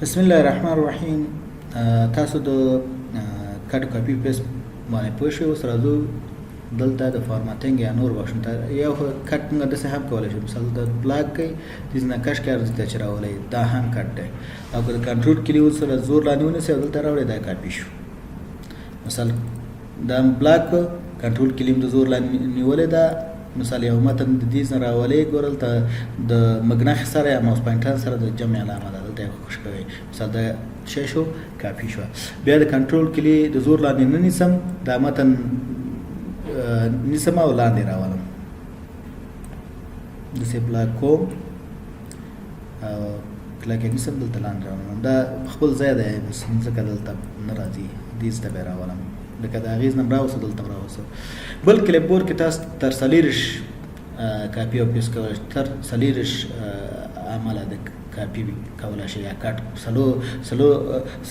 بسم الله الرحمن الرحیم. تاسو د کټ کاپی پیست باندې پوه شئ. اوس راځو دلته د فارماتینګ یا نور واښم ته یو کټ موږ داسې هم کولی شو. مثال د بلاک کوي د نقش کې ارزښت چې راولئ دا هم کټ دی، او که د کنټرول کلي سره زور لاندې ونیسئ او دلته راوړئ دا کاپي شو. مثال دا بلاک کنټرول کلي د زور لاندې نیولې ده. مثال یو متن د دې نه راولئ ګورل ته د مګناخ سره یا ماوس پوینټر سره د جمع علامه ده دلته خوش کوي. مثال دا شی شو کاپي شو. بیا د کنټرول کلي د زور لاندې نه نیسم، دا متن نیسم او لاندې راولم داسې بلاک کوم او کلکه نیسم دلته لاندې راولم. دا خپل ځای دی ځکه دلته نه راځي، دې ته به راولم لکه د هغې نه راوسه دلته راوسه. بل کلیپبورډ کې تاسو تر 40 کاپي او پیسټ کولی شئ، تر 40 عمله د کاپي کولی شئ یا کټ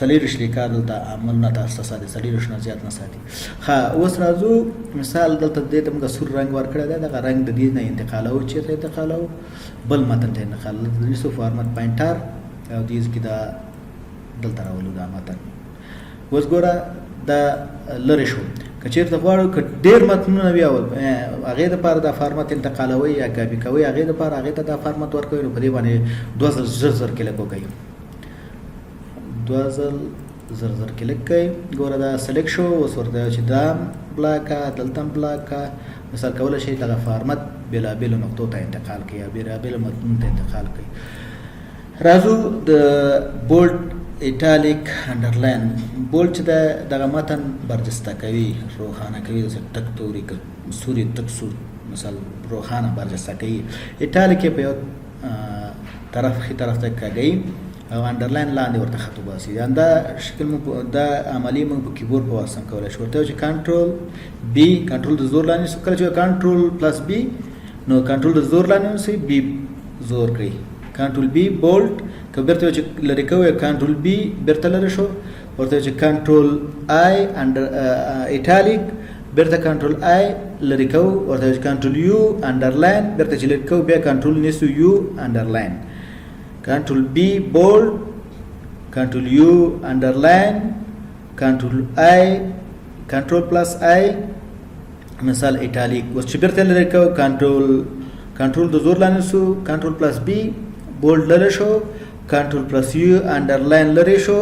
40 لیکار دلته عملونه تاسو ته ساتي، 40 نه زیات نه ساتي. ښه اوس راځو مثال دلته دې ته موږ سور رنګ ورکړی دی، دغه رنګ د دې نه انتقالوو، چېرته انتقالوو؟ بل متن ته انتقالوو. د نیسو فارمټ پوینټر او دې کې دا دلته راولو دا متن. اوس ګوره دا لرې شو. که چېرته غواړو که ډېر متنونه بیا هغې دپاره دا فارمت انتقالوئ یا کاپي کوئ، هغې دپاره هغې ته دا فارمت ورکوئ، نو په دې باندې 2 ځل زر کلیک وکړئ. 2 ځل زر کلیک کړئ. ګوره دا سلیکټ شو. اوس ورته چې دا بلاکه دلته بلاکه مثال کولی شئ دغه فارمت بېلابېلو نقطو ته انتقال کړئ یا بېلابېلو متنونو ته انتقال کړئ. راځو د بولډ ایټالیک انډرلاین. بولډ چې دغه متن برجسته کوي، روښانه کوي، داسې ټک توري سوري تک سور مثال روښانه برجسته کوي. ایټالیک یې په یو طرف ښي طرف ته کږوي او انډرلاین لاندې ورته خط وباسي. دا شکل دا عملي موږ په کیبورډ په واسطه کولی شو. ورته چې کنټرول بي، کنټرول د زور لاندې کله چې کنټرول پلس بي نو کنټرول د زور لاندې ونیسئ، بي زور کړئ. کنټرول بي بولډ که بیرته چې لرې کوئ کنټرول بي بیرته لرې شو. ورته چې کنټرول آی ایټالیک بیرته کنټرول آی لرې کوو. ورته چې کنټرول یو انډرلاین بیرته چې لرې کوو بیا کنټرول نیسو یو انډرلاین. کنټرول بي بولډ، کنټرول یو انډرلاین، کنټرول آی، کنټرول پلس آی مثال ایټالیک. اوس چې بیرته لرې کوو کنټرول د زور لاندې سو، کنټرول پلس بي بولډ لرې شو، کنټرول پلس یو انډرلاین لرې شو،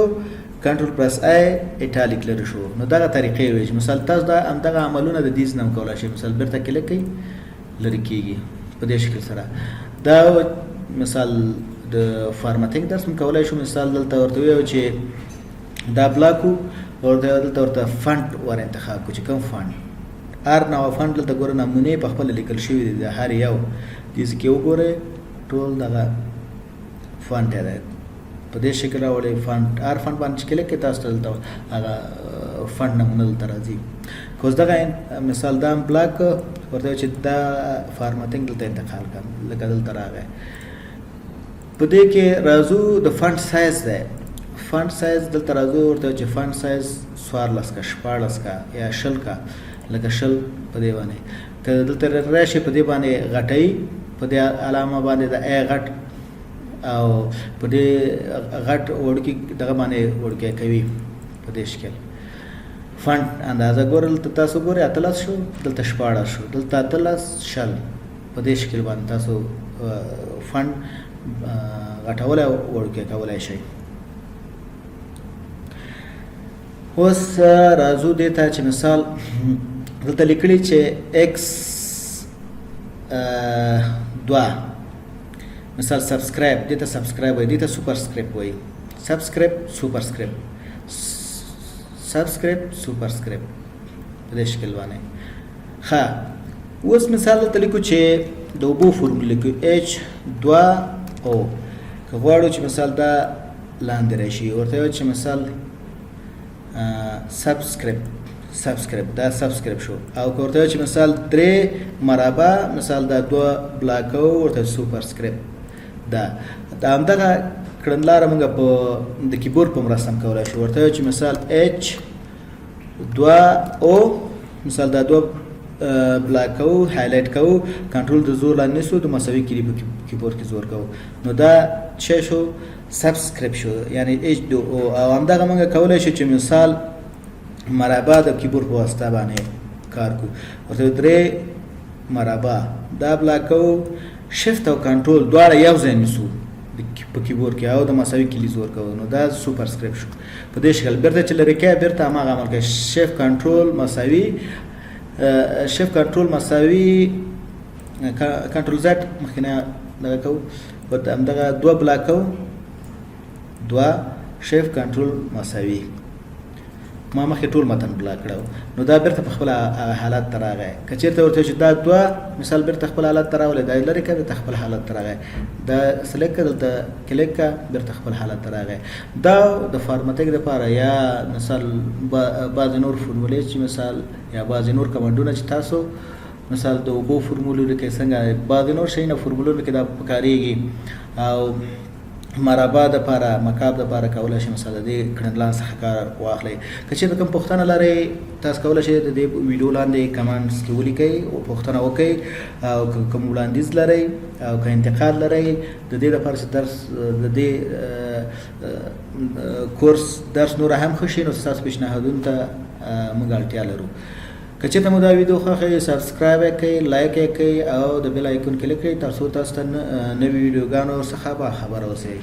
کنټرول پلس آی ایټالیک لرې شو. نو دغه طریقې وي چې مثال تاسو دا همدغه عملونه د دې نه هم کولی شئ. مثال بیرته کلیک کړئ لرې کېږي په دې شکل سره. دا مثال د فارمټینګ درس هم کولی شو. مثال دلته ورته ویو چې دا بلاک و، ورته فنټ ور انتخاب کړو چې کوم فنټ هر نوع فنټ دلته ګوره نمونې په خپله لیکل شوي دي، د هر یو دې کې وګورئ ټول دغه فنټ دی په دې شکل راوړئ. فنټ هر فنټ باندې چې کلیک کړئ تاسو ته دلته هغه فنټ نمونه دلته راځي. که اوس دغه مثال دا بلاک ورته چې دا فارمټینګ دلته انتقال کړم لکه دلته راغی. په دې کې راځو د فنټ سایز دی. فنټ سایز دلته راځو ورته چې فنټ سایز 14 کا 14 کا یا 20 کا لکه 20 په دې باندې. که دلته راشي په دې باندې غټئ، په دې علامه باندې د ای غټ او په دې غټ وړوکي دغه باندې وړوکی کوي په دې شکل. فنټ اندازه ګورل تاسو ګورئ 13 شو، دلته 14 شو، دلته 13 شل په دې شکل باندې تاسو فنټ غټولی او وړوکی کولی شئ. اوس راځو دې ته چې مثال دلته لیکلي چې x 2 مثال سبسکرایب، دې ته سبسکرایب وایي، دې ته سوپرسکرپټ وایي. سبسکرپټ سوپرسکرپټ، سبسکرپټ سوپرسکرپټ په دې شکل باندې. ښه اوس مثال دلته لیکو چې د اوبو فورمول لیکو H2O. که غواړو چې مثال دا لاندې راشي ورته وایو چې مثال سبسکرپټ دا سبسکرپټ شو. او که ورته وایو چې مثال 3 مربع مثال دا 2 بلاکو ورته سوپرسکرپټ. دا همدغه کړنلاره موږ په د کیبورډ په مرسته هم کولی شو. ورته وایو چې مثال H2O مثال دا 2 بلاک کوو، هایلایټ کوو، کنټرول د زور لاندې نیسو، د مساوي کلي په کیبورډ کې زور کوو. نو دا څه شو؟ سبسکرایب شو یعنی H2O او همدغه موږ کولای شو چې مثال مربع د کیبورډ په واسطه باندې کار کو ورته درې مربع دا بلاکو شفت او کنټرول دواړه یو ځای نیسو په کیبورډ کې او د مساوي کلیز ورکوو نو دا سوپرسکرایب شو په دې شکل بیرته چې لري کې بیرته هماغه عمل کوي شفت کنټرول مساوي کنټرول زد مخکنه دغه کو ورته همدغه دوه بلاکو دوه شفت کنټرول مساوي ما مخکې ټول متن بلاک کړو نو دا بیرته په خپل حالت ته راغی که چېرته ورته چې دا دوه مثال بیرته خپل حالت ته راولي دا لرې کړه بیرته خپل حالت ته راغی دا سلیکټ کړه دلته کلیک کړه بیرته خپل حالت ته راغی دا د فارمټینګ دپاره یا مثال بعضې نور فورمولې چې مثال یا بعضې نور کمانډونه چې تاسو مثال د اوبو فورمولونو کې څنګه بعضې نور شیونه فورمولونو کې دا پکارېږي او مربع د لپاره مکعب د لپاره کولی شي مثلا د دې کړنلان څخه کار واخلئ که چېرته کوم پوښتنه لرئ تاسو کولی شئ د دې ویډیو لاندې کمنټس کې ولیکئ او پوښتنه وکړئ او کوم وړاندیز لرئ او که انتقاد لرئ د دې لپاره چې درس د دې کورس درس نور هم ښه شي نو ستاسو پیشنهادونو ته موږ اړتیا لرو که چېرته مو دا ویډیو خوښوي سبسکرایب یې کړئ لایک یې کړئ او د بیل آیکون کلیک کړئ تر څو تاسو ته نوي ویډیوګانو څخه باخبره اوسئ